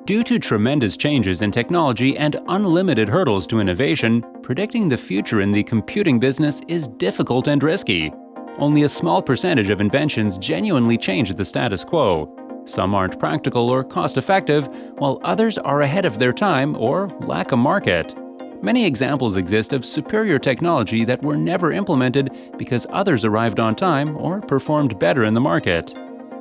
Due to tremendous changes in technology and unlimited hurdles to innovation, predicting the future in the computing business is difficult and risky. Only a small percentage of inventions genuinely change the status quo. Some aren't practical or cost-effective, while others are ahead of their time or lack a market. Many examples exist of superior technology that were never implemented because others arrived on time or performed better in the market.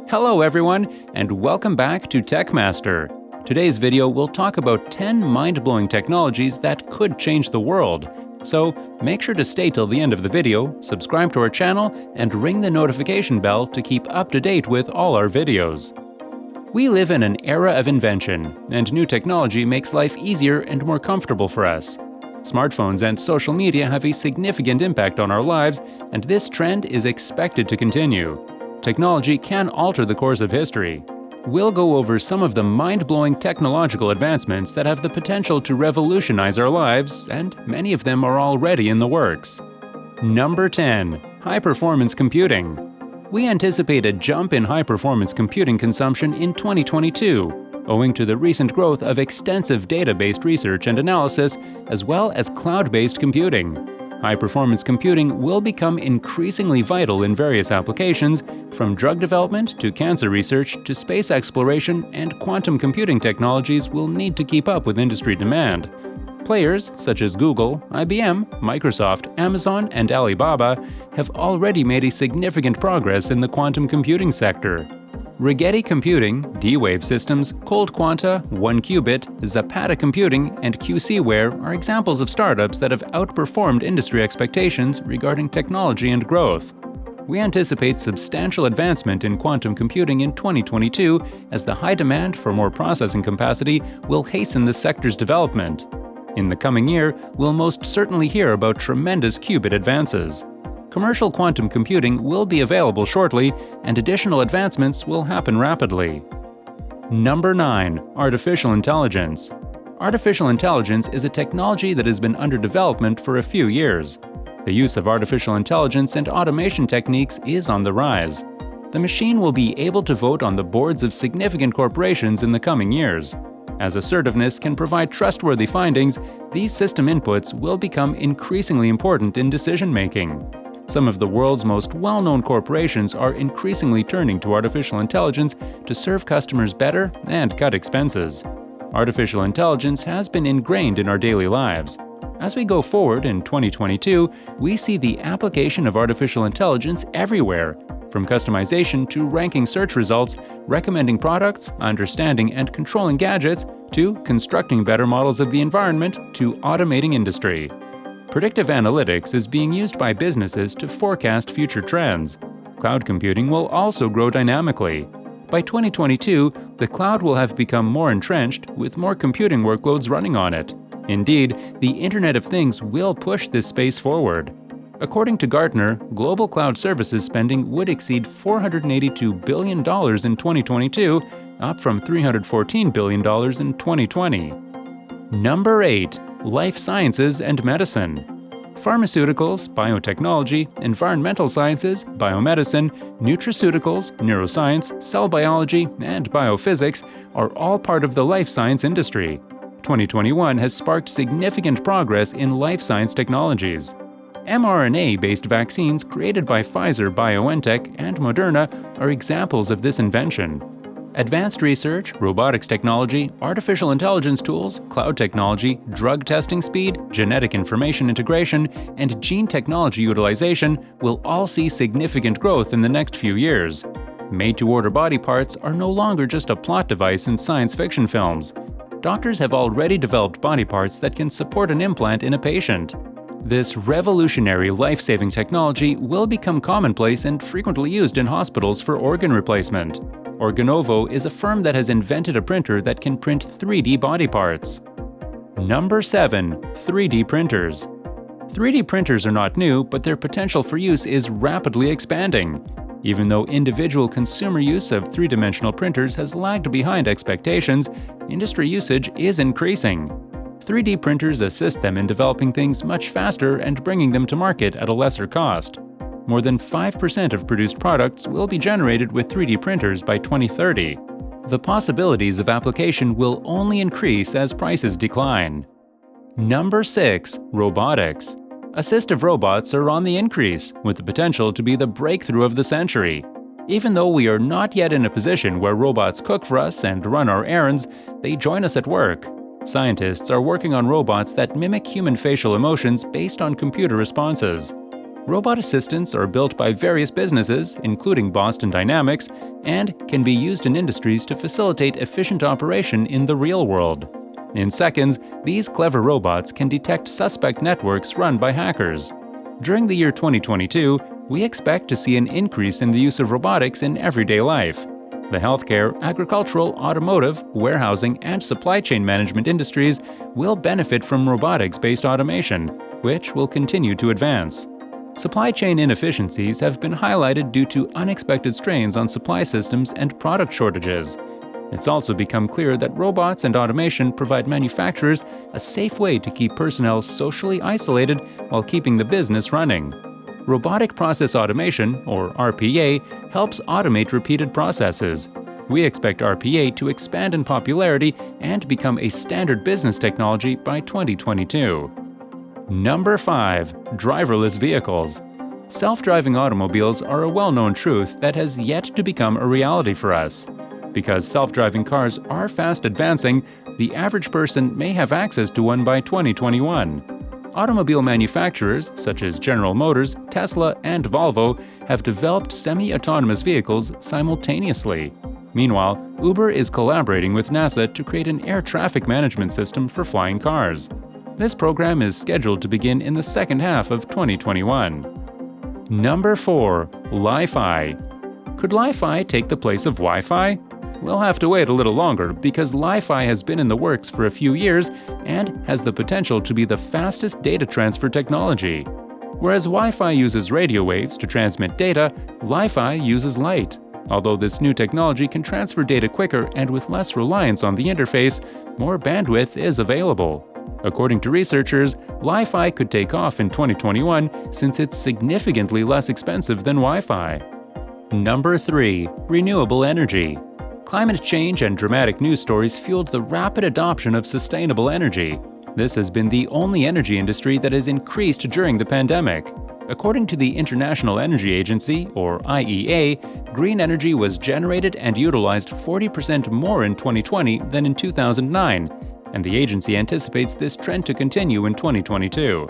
Hello everyone, and welcome back to TechMaster. Today's video will talk about 10 mind-blowing technologies that could change the world. So make sure to stay till the end of the video, subscribe to our channel, and ring the notification bell to keep up to date with all our videos. We live in an era of invention, and new technology makes life easier and more comfortable for us. Smartphones and social media have a significant impact on our lives, and this trend is expected to continue. Technology can alter the course of history. We'll go over some of the mind-blowing technological advancements that have the potential to revolutionize our lives, and many of them are already in the works. Number 10. High-performance computing. We anticipate a jump in high-performance computing consumption in 2022, owing to the recent growth of extensive data-based research and analysis, as well as cloud-based computing. High-performance computing will become increasingly vital in various applications, from drug development to cancer research to space exploration, and quantum computing technologies will need to keep up with industry demand. Players such as Google, IBM, Microsoft, Amazon, and Alibaba have already made a significant progress in the quantum computing sector. Rigetti Computing, D-Wave Systems, Cold Quanta, 1QBit, Zapata Computing, and QCware are examples of startups that have outperformed industry expectations regarding technology and growth. We anticipate substantial advancement in quantum computing in 2022 as the high demand for more processing capacity will hasten the sector's development. In the coming year, we'll most certainly hear about tremendous qubit advances. Commercial quantum computing will be available shortly, and additional advancements will happen rapidly. Number 9. Artificial intelligence. Artificial intelligence is a technology that has been under development for a few years. The use of artificial intelligence and automation techniques is on the rise. The machine will be able to vote on the boards of significant corporations in the coming years. As assertiveness can provide trustworthy findings, these system inputs will become increasingly important in decision-making. Some of the world's most well-known corporations are increasingly turning to artificial intelligence to serve customers better and cut expenses. Artificial intelligence has been ingrained in our daily lives. As we go forward in 2022, we see the application of artificial intelligence everywhere, from customization to ranking search results, recommending products, understanding and controlling gadgets, to constructing better models of the environment, to automating industry. Predictive analytics is being used by businesses to forecast future trends. Cloud computing will also grow dynamically. By 2022, the cloud will have become more entrenched, with more computing workloads running on it. Indeed, the Internet of Things will push this space forward. According to Gartner, global cloud services spending would exceed $482 billion in 2022, up from $314 billion in 2020. Number 8. Life sciences and medicine. Pharmaceuticals, biotechnology, environmental sciences, biomedicine, nutraceuticals, neuroscience, cell biology, and biophysics are all part of the life science industry. 2021 has sparked significant progress in life science technologies. mRNA-based vaccines created by Pfizer, BioNTech, and Moderna are examples of this invention. Advanced research, robotics technology, artificial intelligence tools, cloud technology, drug testing speed, genetic information integration, and gene technology utilization will all see significant growth in the next few years. Made-to-order body parts are no longer just a plot device in science fiction films. Doctors have already developed body parts that can support an implant in a patient. This revolutionary life-saving technology will become commonplace and frequently used in hospitals for organ replacement. Organovo is a firm that has invented a printer that can print 3D body parts. Number 7. 3D printers. 3D printers are not new, but their potential for use is rapidly expanding. Even though individual consumer use of three-dimensional printers has lagged behind expectations, industry usage is increasing. 3D printers assist them in developing things much faster and bringing them to market at a lesser cost. More than 5% of produced products will be generated with 3D printers by 2030. The possibilities of application will only increase as prices decline. Number 6. Robotics. Assistive robots are on the increase, with the potential to be the breakthrough of the century. Even though we are not yet in a position where robots cook for us and run our errands, they join us at work. Scientists are working on robots that mimic human facial emotions based on computer responses. Robot assistants are built by various businesses, including Boston Dynamics, and can be used in industries to facilitate efficient operation in the real world. In seconds, these clever robots can detect suspect networks run by hackers. During the year 2022, we expect to see an increase in the use of robotics in everyday life. The healthcare, agricultural, automotive, warehousing, and supply chain management industries will benefit from robotics-based automation, which will continue to advance. Supply chain inefficiencies have been highlighted due to unexpected strains on supply systems and product shortages. It's also become clear that robots and automation provide manufacturers a safe way to keep personnel socially isolated while keeping the business running. Robotic Process Automation, or RPA, helps automate repeated processes. We expect RPA to expand in popularity and become a standard business technology by 2022. Number 5. Driverless Vehicles. Self-driving automobiles are a well-known truth that has yet to become a reality for us. Because self-driving cars are fast advancing, the average person may have access to one by 2021. Automobile manufacturers such as General Motors, Tesla, and Volvo have developed semi-autonomous vehicles simultaneously. Meanwhile, Uber is collaborating with NASA to create an air traffic management system for flying cars. This program is scheduled to begin in the second half of 2021. Number 4. Li-Fi. Could Li-Fi take the place of Wi-Fi? We'll have to wait a little longer because Li-Fi has been in the works for a few years and has the potential to be the fastest data transfer technology. Whereas Wi-Fi uses radio waves to transmit data, Li-Fi uses light. Although this new technology can transfer data quicker and with less reliance on the interface, more bandwidth is available. According to researchers, Li-Fi could take off in 2021 since it's significantly less expensive than Wi-Fi. Number 3. Renewable Energy. Climate change and dramatic news stories fueled the rapid adoption of sustainable energy. This has been the only energy industry that has increased during the pandemic. According to the International Energy Agency, or IEA, green energy was generated and utilized 40% more in 2020 than in 2009, and the agency anticipates this trend to continue in 2022.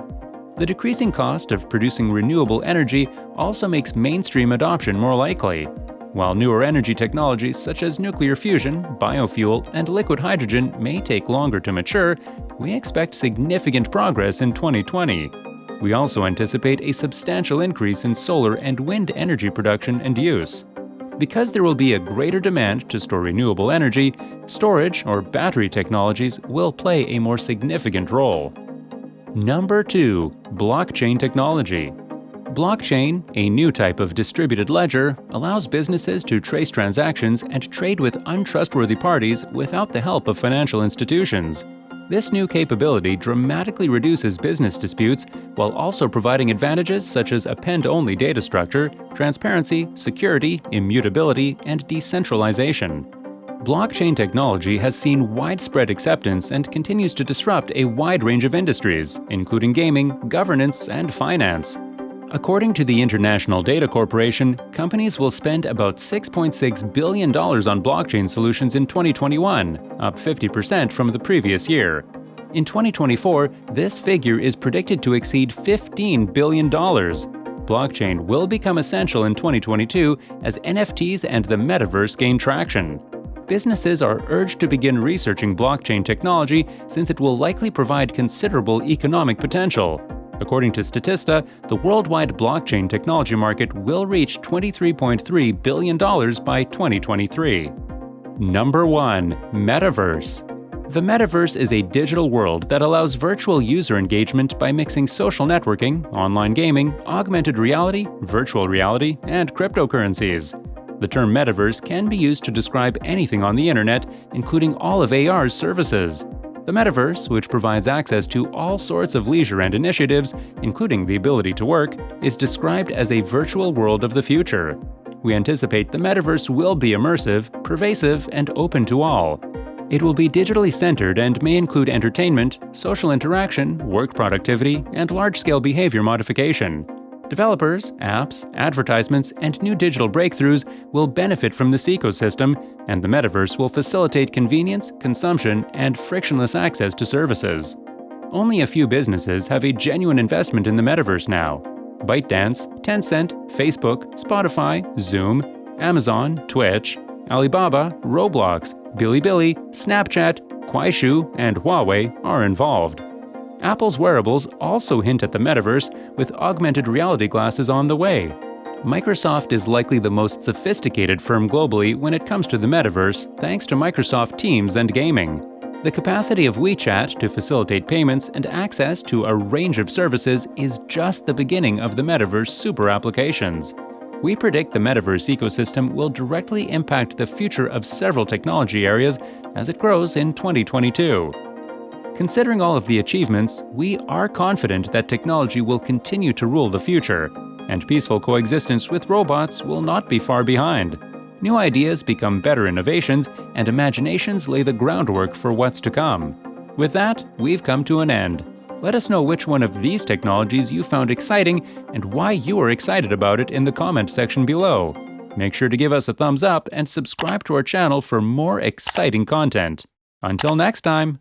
The decreasing cost of producing renewable energy also makes mainstream adoption more likely. While newer energy technologies such as nuclear fusion, biofuel, and liquid hydrogen may take longer to mature, we expect significant progress in 2020. We also anticipate a substantial increase in solar and wind energy production and use. Because there will be a greater demand to store renewable energy, storage or battery technologies will play a more significant role. Number 2. Blockchain technology. Blockchain, a new type of distributed ledger, allows businesses to trace transactions and trade with untrustworthy parties without the help of financial institutions. This new capability dramatically reduces business disputes while also providing advantages such as append-only data structure, transparency, security, immutability, and decentralization. Blockchain technology has seen widespread acceptance and continues to disrupt a wide range of industries, including gaming, governance, and finance. According to the International Data Corporation, companies will spend about $6.6 billion on blockchain solutions in 2021, up 50% from the previous year. In 2024, this figure is predicted to exceed $15 billion. Blockchain will become essential in 2022 as NFTs and the Metaverse gain traction. Businesses are urged to begin researching blockchain technology since it will likely provide considerable economic potential. According to Statista, the worldwide blockchain technology market will reach $23.3 billion by 2023. Number 1. Metaverse. The Metaverse is a digital world that allows virtual user engagement by mixing social networking, online gaming, augmented reality, virtual reality, and cryptocurrencies. The term Metaverse can be used to describe anything on the internet, including all of AR's services. The Metaverse, which provides access to all sorts of leisure and initiatives, including the ability to work, is described as a virtual world of the future. We anticipate the Metaverse will be immersive, pervasive, and open to all. It will be digitally centered and may include entertainment, social interaction, work productivity, and large-scale behavior modification. Developers, apps, advertisements, and new digital breakthroughs will benefit from this ecosystem, and the Metaverse will facilitate convenience, consumption, and frictionless access to services. Only a few businesses have a genuine investment in the Metaverse now. ByteDance, Tencent, Facebook, Spotify, Zoom, Amazon, Twitch, Alibaba, Roblox, Bilibili, Snapchat, Kuaishou, and Huawei are involved. Apple's wearables also hint at the Metaverse, with augmented reality glasses on the way. Microsoft is likely the most sophisticated firm globally when it comes to the Metaverse, thanks to Microsoft Teams and gaming. The capacity of WeChat to facilitate payments and access to a range of services is just the beginning of the Metaverse super applications. We predict the Metaverse ecosystem will directly impact the future of several technology areas as it grows in 2022. Considering all of the achievements, we are confident that technology will continue to rule the future, and peaceful coexistence with robots will not be far behind. New ideas become better innovations, and imaginations lay the groundwork for what's to come. With that, we've come to an end. Let us know which one of these technologies you found exciting and why you are excited about it in the comment section below. Make sure to give us a thumbs up and subscribe to our channel for more exciting content. Until next time!